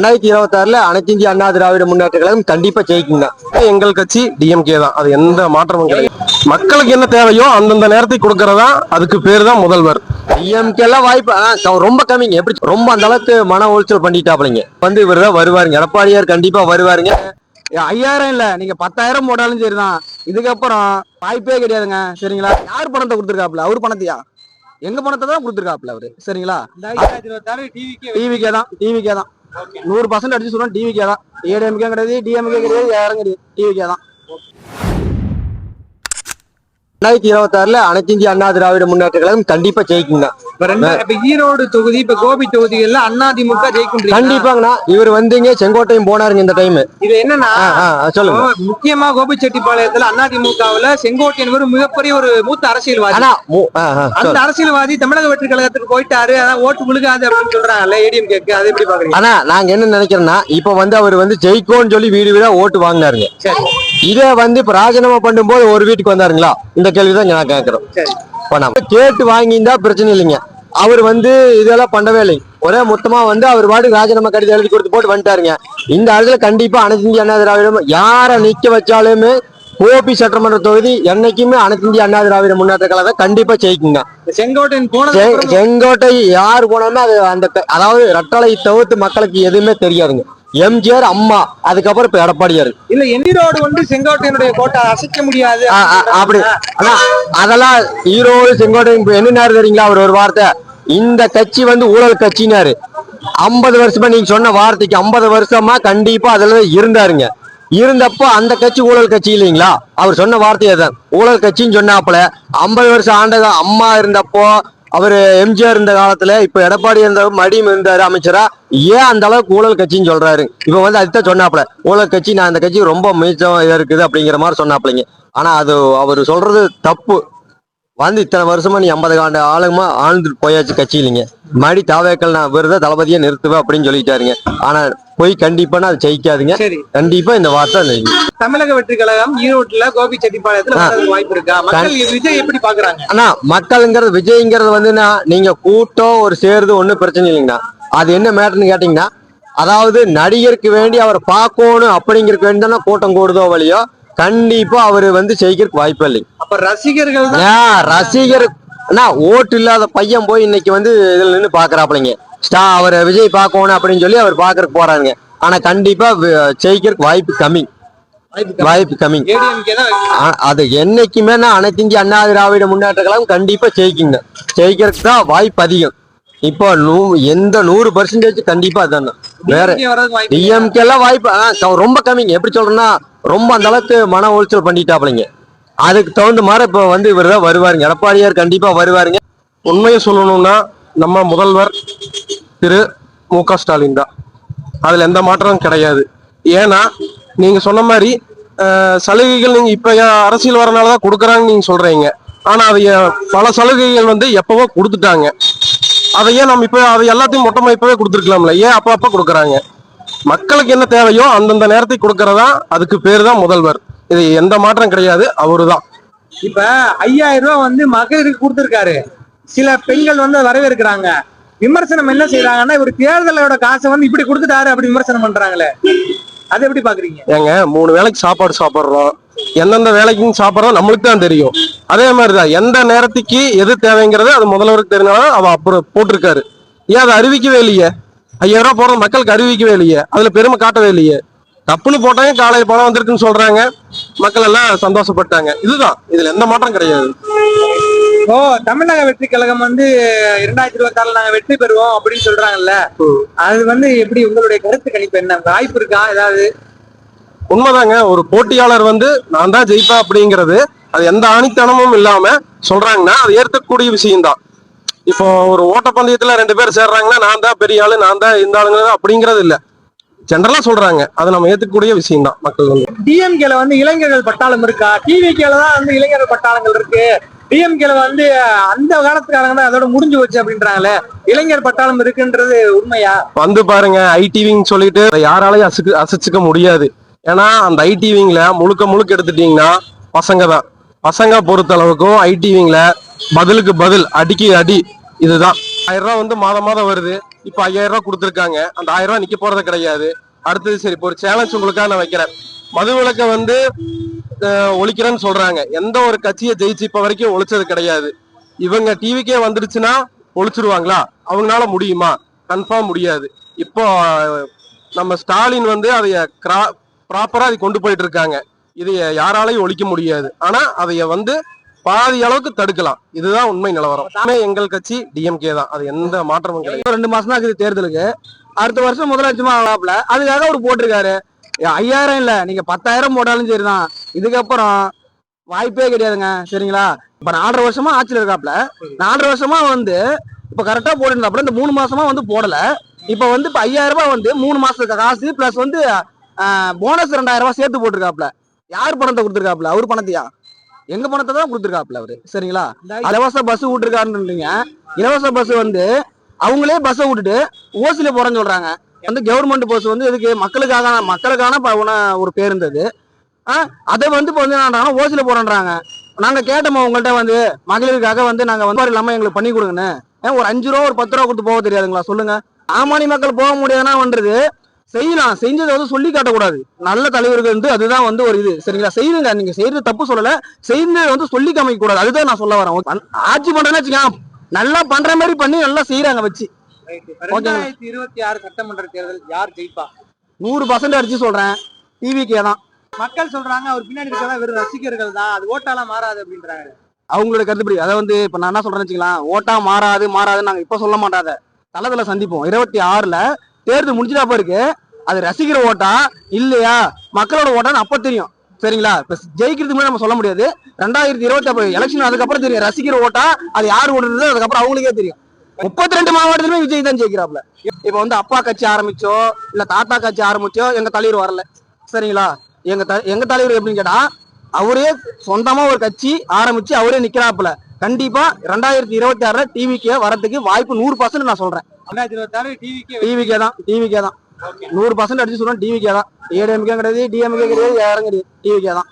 2026 அனைத்து இந்திய அண்ணா திராவிட முன்னேற்ற கழகம் கண்டிப்பா ஜெயிக்குங்க. எங்கள் கட்சி டிஎம்கே தான். அது எந்த மாற்றமும் கிடையாது. மக்களுக்கு என்ன தேவையோ அந்தந்த நேரத்துக்கு கொடுக்கறதா அதுக்கு பேர் தான் முதல்வர். டிஎம்கே எல்லாம் வாய்ப்பு ரொம்ப கம்மிங்க. எப்படி ரொம்ப அந்த அளவுக்கு மன உளைச்சல் பண்ணிட்டாப்லைங்க. இவர் தான் வருவாருங்க. எடப்பாடியார் கண்டிப்பா வருவாருங்க. 5000 இல்ல, நீங்க 10,000 போட்டாலும் சரிதான். இதுக்கப்புறம் வாய்ப்பே கிடையாதுங்க. சரிங்களா? யார் பணத்தை கொடுத்துருக்காப்ல? அவரு பணத்தையா? எங்க பணத்தை தான் கொடுத்துருக்காப்ல அவரு. சரிங்களா? டிவிக்கே தான் 100% அடிச்சு சொல்றோம். டிவிக்கே தான். ஏடிஎம்கே கிடையாது, டிஎம்கே கிடையாது, யாரும் கிடையாது. டிவிக்கே தான். 2026 அனைத்து இந்திய அண்ணா திராவிட முன்னேற்ற கழகம் கண்டிப்பா ஜெயிக்குங்க. ஈரோடு தொகுதி, இப்ப கோபி தொகுதிகள்ல அதிமுக ஜெயிக்கும். கண்டிப்பாங்கண்ணா. இவர் வந்துங்க செங்கோட்டையும் போனாருங்க இந்த டைம். இது என்னன்னா சொல்லுங்க. முக்கியமா கோபிச்செட்டிப்பாளையத்துல அதிமுகவுல செங்கோட்டையன் ஒரு மிகப்பெரிய ஒரு மூத்த அரசியல்வாதி. அந்த அரசியல்வாதி தமிழக வெற்றி கழகத்துக்கு போயிட்டாரு, அதான் ஓட்டு விழுகாது அப்படின்னு சொல்றாங்கல்ல ஏடிஎம் கேக்கு. அது எப்படி பாக்குறீங்க? ஆனா நாங்க என்ன நினைக்கிறோம்னா, இப்ப அவர் ஜெயிக்கும்னு சொல்லி வீடு வீடா ஓட்டு வாங்கினாருங்க. இதே இப்ப ராஜினாமா பண்ணும்போது ஒரு வீட்டுக்கு வந்தாருங்களா? இந்த கேள்விதான் நான் கேட்கிறோம். நம்ம கேட்டு வாங்கியிருந்தா பிரச்சனை இல்லைங்க. அவர் இதெல்லாம் பண்ணவே இல்லை. ஒரே மொத்தமா அவர் பாட்டு ராஜினாமா கடிதம் எழுதி கொடுத்து போட்டு வந்துட்டாருங்க. இந்த இடத்துல கண்டிப்பா அனைத்து இந்திய அண்ணா திராவிடம் யாரை நிக்க வச்சாலுமே கோபி சட்டமன்ற தொகுதி என்னைக்குமே அனைத்து இந்திய அண்ணா திராவிட முன்னேற்ற கழகம் கண்டிப்பா ஜெயிக்குங்க. செங்கோட்டை யார் போனாலுமே அது அதாவது ரெட்டலை தவிர்த்து மக்களுக்கு எதுவுமே தெரியாதுங்க. எம்ஜிஆர், அம்மா, அதுக்கப்புறம் இப்ப எடப்பாடியாரு. இல்ல ஈரோடு செங்கோட்டையனுடைய கோட்டை அசைக்க முடியாது அப்படி. ஆனா அதெல்லாம் ஈரோடு செங்கோட்டை என்ன தெரியுங்களா? அவர் ஒரு வார்த்தை, இந்த கட்சி ஊழல் கட்சினாரு. 50 வருஷமா நீங்க சொன்ன வார்த்தைக்கு 50 வருஷமா கண்டிப்பா அதுல இருந்தாருங்க. இருந்தப்போ அந்த கட்சி ஊழல் கட்சி இல்லைங்களா? அவர் சொன்ன வார்த்தையை தான் ஊழல் கட்சின்னு சொன்னாப்புல. 50 வருஷம் ஆண்ட அம்மா இருந்தப்போ, அவரு எம்ஜிஆர் இருந்த காலத்துல, இப்ப எடப்பாடி இருந்த மடியும் இருந்தாரு அமைச்சரா. ஏன் அந்த அளவுக்கு ஊழல் கட்சின்னு சொல்றாரு? இப்ப அதுதான் சொன்னாப்புல, ஊழல் கட்சி, நான் அந்த கட்சி ரொம்ப மிச்சம் இருக்குது அப்படிங்கிற மாதிரி சொன்னாப்புலைங்க. ஆனா அது அவரு சொல்றது தப்பு. இத்தனை வருஷமா நீ 50 ஆண்டு ஆளுமா ஆழ்ந்துட்டு போயாச்சு கட்சி இல்லைங்க. மறுபடி தாவேக்கள் நான் விருத தளபதியை நிறுத்துவேன் அப்படின்னு சொல்லிட்டாருங்க. ஆனா போய் கண்டிப்பா அது ஜெயிக்காதுங்க. கண்டிப்பா இந்த வார்த்தை. தமிழக வெற்றி கழகம் ஈரோட்டுல கோபிச்செட்டிப்பாளையத்துல வாய்ப்பு இருக்கா? மக்கள் விஜய் எப்படி பாக்குறாங்க? ஆனா மக்கள்ங்கிறது விஜய்ங்கிறது நீங்க கூட்டம் ஒரு சேருது ஒண்ணும் பிரச்சனை இல்லைங்கண்ணா. அது என்ன மேட்டர்னு கேட்டீங்கன்னா, அதாவது நடிகருக்கு வேண்டி அவரை பார்க்கணும் அப்படிங்கிறதுக்கு வேண்டி தானே கூட்டம் கூடுதோ வழியோ, கண்டிப்பா அவரு ஜெயிக்கிறதுக்கு வாய்ப்பு இல்லை. அப்ப ரசிகர்கள் ரசிகர் ஓட்டு இல்லாத பையன் போய் இன்னைக்கு இதுல நின்று பாக்குறாப்லைங்க. அவர் விஜய் பார்க்கணும் அப்படின்னு சொல்லி அவர் பாக்குறதுக்கு போறாருங்க. ஆனா கண்டிப்பா ஜெயிக்கிறதுக்கு வாய்ப்பு கம்மி. அது என்னைக்குமே அனைத்து இந்திய அண்ணா திராவிட முன்னேற்ற கழகம் கண்டிப்பா ஜெயிக்குங்க. ஜெயிக்கிறதுக்கு தான் வாய்ப்பு அதிகம். இப்போ 100% கண்டிப்பா அதுதான். வேற டிஎம்கே எல்லாம் வாய்ப்பு ரொம்ப கம்மிங்க. எப்படி சொல்றேன்னா, ரொம்ப அந்த அளவுக்கு மன உளைச்சல் பண்ணிட்டாப்லைங்க. அதுக்கு தகுந்த மாதிரி இப்ப இவர் தான் வருவாருங்க. எடப்பாடியார் கண்டிப்பா வருவாருங்க. உண்மையை சொல்லணும்னா நம்ம முதல்வர் திரு மு.க. ஸ்டாலின் தான். அதுல எந்த மாற்றமும் கிடையாது. ஏன்னா நீங்க சொன்ன மாதிரி சலுகைகள் நீங்க இப்ப அரசியல் வரனாலதான் கொடுக்குறாங்கன்னு நீங்க சொல்றீங்க. ஆனா அது பல சலுகைகள் எப்பவோ கொடுத்துட்டாங்க. அதையே நம்ம இப்ப அதை எல்லாத்தையும் மொத்தமா இப்பவே கொடுத்துருக்கலாம்ல? ஏன் அப்ப கொடுக்குறாங்க? மக்களுக்கு என்ன தேவையோ அந்தந்த நேரத்துக்கு கொடுக்கறதா அதுக்கு பேர் தான் முதல்வர். இது எந்த மாற்றம் கிடையாது. அவருதான். இப்ப 5000 ரூபாய் மகளிருக்கு கொடுத்திருக்காரு. சில பெண்கள் வரவேற்கிறாங்க. விமர்சனம் என்ன செய்யறாங்கன்னா, இவர் தேர்தலோட காசை இப்படி கொடுத்துட்டாரு அப்படி விமர்சனம் பண்றாங்களே, அதை எப்படி பாக்குறீங்க? ஏங்க 3 வேளைக்கு சாப்பாடு சாப்பிடுறோம். எந்தெந்த வேலைக்கும் சாப்பிடுறோம் நம்மளுக்கு தான் தெரியும். அதே மாதிரிதான் எந்த நேரத்துக்கு எது தேவைங்கிறது அது முதல்வருக்கு தெரிஞ்சாலும் அவ அப்புறம் போட்டிருக்காரு. ஏன் அதை அறிவிக்கவே இல்லையே? 5000 ரூபாய் போடுற மக்களுக்கு அறிவிக்கவே இல்லையே? அதுல பெருமை காட்டவே இல்லையே? தப்புன்னு போட்டாங்க, காலையில் பணம் வந்திருக்குன்னு சொல்றாங்க, மக்கள் எல்லாம் சந்தோஷப்பட்டாங்க. இதுதான், இதுல எந்த மாற்றம் கிடையாது. ஓ, தமிழக வெற்றி கழகம் 2026 நாங்க வெற்றி பெறுவோம் அப்படின்னு சொல்றாங்கல்ல, அது எப்படி உங்களுடைய கருத்து கணிப்பு என்ன? வாய்ப்பு இருக்கா ஏதாவது? உண்மைதாங்க. ஒரு போட்டியாளர் நான் தான் ஜெயிப்பேன் அப்படிங்கிறது அது எந்த ஆணித்தனமும் இல்லாம சொல்றாங்கன்னா அது ஏற்கக்கூடிய விஷயம்தான். இப்போ ஒரு ஓட்டப்பந்தயத்துல 2 பேர் சேர்றாங்கன்னா நான் தான் பெரிய ஆளு, நான் தான் இந்த ஆளுங்க அப்படிங்கிறது இல்ல, ஜெனரலா சொல்றாங்க. அதை நம்ம ஏத்துக்கக்கூடிய விஷயம் தான். மக்கள் டிஎம்கேல இளைஞர்கள் பட்டாளம் இருக்கா? டிவிகேல தான் இளைஞர்கள் பட்டாளங்கள் இருக்கு. டிஎம்கேல அந்த காலத்துக்காரங்க தான் அதோட முடிஞ்சு வச்சு அப்படின்றாங்களே, இளைஞர் பட்டாளம் இருக்குன்றது உண்மையா? பாருங்க, ஐடிவின்னு சொல்லிட்டு யாராலையும் அசைச்சுக்க முடியாது. ஏன்னா அந்த ஐடிவிங்ல முழுக்க எடுத்துட்டீங்கன்னா பசங்க தான். பசங்க பொறுத்த அளவுக்கும் ஐடிவிங்ல பதிலுக்கு பதில், அடிக்கு அடி. இதுதான் 1000 ரூபாய் மாதம் வருது. இப்ப 5000 ரூபாய் கொடுத்துருக்காங்க. அந்த 1000 ரூபாய் நிக்க போறது கிடையாது. அடுத்தது சரி, இப்போ ஒரு சேலஞ்ச் உங்களுக்காக நான் வைக்கிறேன். மது விலக்கை வந்து ஒழிக்கிறேன்னு சொல்றாங்க. எந்த ஒரு கட்சியை ஜெயிச்சு இப்ப வரைக்கும் ஒழிச்சது கிடையாது. இவங்க டிவிக்கே வந்துடுச்சுன்னா ஒழிச்சிருவாங்களா? அவங்களால முடியுமா? கன்ஃபார்ம் முடியாது. இப்போ நம்ம ஸ்டாலின் வந்து அதைய ப்ராப்பரா அதை கொண்டு போயிட்டு இருக்காங்க. இதை யாராலையும் ஒழிக்க முடியாது. ஆனா அதைய வந்து பாதி அளவுக்கு தடுக்கலாம். இதுதான் உண்மை நிலவரம். எங்கள் கட்சி டிஎம்கே தான். அது எந்த மாற்றமும் கிடையாது. 2 மாசம் தான் இருக்குது தேர்தலுக்கு. அடுத்த வருஷம் முதலமைச்சர் ஆகலாப்ல, அதுக்காக அவர் போட்டிருக்காரு. 5000 இல்ல, நீங்க 10,000 போட்டாலும் சரிதான். இதுக்கப்புறம் வாய்ப்பே கிடையாதுங்க. சரிங்களா? இப்ப 4.5 வருஷமா ஆட்சியில் இருக்காப்ல, 4.5 வருஷமா வந்து இப்ப கரெக்டா போட்டுருந்தாப்ல. இந்த 3 மாசமா வந்து போடல. இப்ப வந்து இப்ப 5000 ரூபாய் வந்து 3 மாசத்துக்கு காசு பிளஸ் வந்து போனஸ் 2000 ரூபாய் சேர்த்து போட்டிருக்காப்ல. யார் பணத்தை கொடுத்துருக்காப்ல? அவர் பணத்தையா? எங்க பணத்தை தான் கொடுத்துருக்காப்ல அவரு. சரிங்களா? இலவச பஸ் விட்டுருக்காருன்றீங்க. இலவச பஸ் வந்து அவங்களே பஸ்ஸை விட்டுட்டு ஓசில போறேன்னு சொல்றாங்க. வந்து கவர்மெண்ட் பஸ் வந்து இதுக்கு மக்களுக்கான ஒரு பேருந்தது. அதை வந்து இப்போ வந்து என்ன ஓசில போறேன்றாங்க. நாங்க கேட்டோமா உங்கள்கிட்ட வந்து மகளிருக்காக வந்து நாங்க வந்து இல்லாம எங்களுக்கு பண்ணி கொடுங்கன்னு. ஒரு 5 ரூபா ஒரு 10 ரூபா கொடுத்து போக தெரியாதுங்களா? சொல்லுங்க. சாமானிய மக்கள் போக முடியாதுன்னான்றது செய்யலாம். செஞ்சதை வந்து சொல்லி காட்டக்கூடாது. நல்ல தலைவர்கள் வந்து அதுதான் வந்து ஒரு இது. சரிங்களா? செய்யுங்க. நீங்க செய்யறது தப்பு சொல்லல, செய்யறதை வந்து சொல்லி காமிக்க கூடாது. அதுதான் நான் சொல்ல வரேன். ஆட்சி பண்றேன்னு வச்சுக்கோங்க, நல்லா பண்ற மாதிரி பண்ணி நல்லா செய்யறாங்க வச்சு. 2026 சட்டமன்ற தேர்தல் யார் ஜெயிப்பா? 100% அடிச்சு சொல்றேன், டிவிக்கே தான். மக்கள் சொல்றாங்க அவர் பின்னாடி இருக்கிறதா வெறும் ரசிகர்கள் தான், அது ஓட்டாலாம் மாறாது அப்படின்றாங்க. அவங்களோட கருத்துப்படி. அதை வந்து இப்ப நான் என்ன சொல்றேன்னு வச்சுக்கலாம், ஓட்டா மாறாதுன்னு நாங்க இப்ப சொல்ல மாட்டாத. தளத்துல சந்திப்போம் 26ல தேர்தல் முடிஞ்சிடாப்ப இருக்கு. அது ரசிக்கிற ஓட்டா இல்லையா மக்களோட ஓட்டான்னு அப்ப தெரியும். சரிங்களா? இப்ப ஜெயிக்கிறதுக்கு முன்னாடி நம்ம சொல்ல முடியாது. 2026 எலெக்ஷன் அதுக்கப்புறம் தெரியும் ரசிக்கிற ஓட்டா அது யாரு ஓடுறது. அதுக்கப்புறம் அவங்களுக்கே தெரியும். 32 மாவட்டத்திலுமே விஜய் தான் ஜெயிக்கிறாப்ல. இப்ப வந்து அப்பா கட்சி ஆரம்பிச்சோ இல்ல தாத்தா கட்சி ஆரம்பிச்சோ எங்க தலைவர் வரல. சரிங்களா? எங்க தலைவர் எப்படின்னு கேட்டா, அவரே சொந்தமா ஒரு கட்சி ஆரம்பிச்சு அவரே நிக்கிறாப்புல. கண்டிப்பா 2026 டிவிக்கே வரதுக்கு வாய்ப்பு 100% நான் சொல்றேன். 2026 டிவிக்கே தான் 100% அடிச்சு சொல்றேன். டிவிக்கே தான். ஏடிஎம்கே கிடையாது, டிஎம்கே கிடையாது, யாரும் கிடையாது. டிவிக்கே தான்.